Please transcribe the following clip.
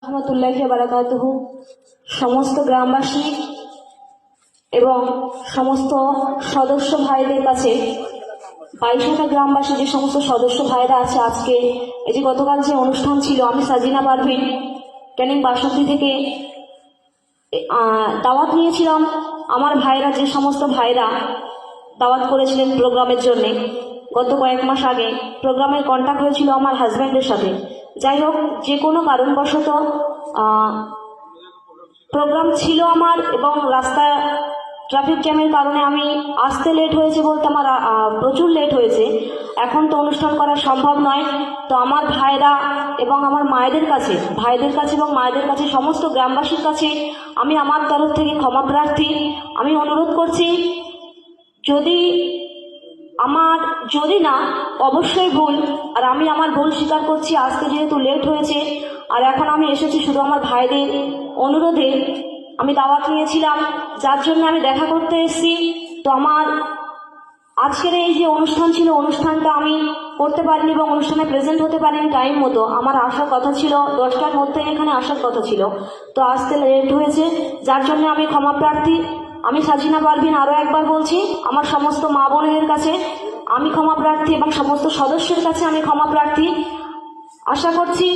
রহমতুল্লাহি ওয়া বারাকাতুহু। সমস্ত গ্রামবাসী এবং সমস্ত সদস্য ভাইদের কাছে, 22টা গ্রামবাসী যে সমস্ত সদস্য ভাইরা আছে, আজকে এই যে গতকাল যে অনুষ্ঠান ছিল, আমি সাজিনা পারভিন ক্যানিং বাসন্তী থেকে দাওয়াত নিয়েছিলাম। আমার ভাইরা, যে সমস্ত ভাইরা দাওয়াত করেছিলেন প্রোগ্রামের জন্যে, গত কয়েক মাস আগে প্রোগ্রামের কন্ট্যাক্ট হয়েছিল আমার হাজব্যান্ডের সাথে। যাই হোক, যে কোনো কারণবশত প্রোগ্রাম ছিল আমার, এবং রাস্তায় ট্রাফিক জ্যামের কারণে আমি আসতে লেট হয়েছে, বলতে আমার প্রচুর লেট হয়েছে। এখন তো অনুষ্ঠান করা সম্ভব নয়। তো আমার ভাইরা এবং আমার মায়েদের কাছে, ভাইদের কাছে এবং মায়েদের কাছে, সমস্ত গ্রামবাসীর কাছে আমি আমার তরফ থেকে ক্ষমা প্রার্থী। আমি অনুরোধ করছি, যদি না অবশ্যই ভুল, আর আমি আমার ভুল স্বীকার করছি। আজকে যেহেতু লেট হয়েছে, আর এখন আমি এসেছি শুধু আমার ভাইদের অনুরোধে। আমি দাওয়াত নিয়েছিলাম, যার জন্য আমি দেখা করতে এসেছি। তো আমার আজকের এই যে অনুষ্ঠান ছিল, অনুষ্ঠানটা আমি করতে পারিনি এবং অনুষ্ঠানে প্রেজেন্ট হতে পারিনি টাইম মতো। আমার আসার কথা ছিল 10টার মধ্যে, এখানে আসার কথা ছিল, তো আসতে লেট হয়েছে, যার জন্য আমি ক্ষমা প্রার্থী। আমি সাজিনা পারভিন আরও একবার বলছি, আমার সমস্ত মা বোনেদের কাছে আমি ক্ষমা প্রার্থী এবং সমস্ত সদস্যের কাছে আমি ক্ষমা প্রার্থী। আশা করছি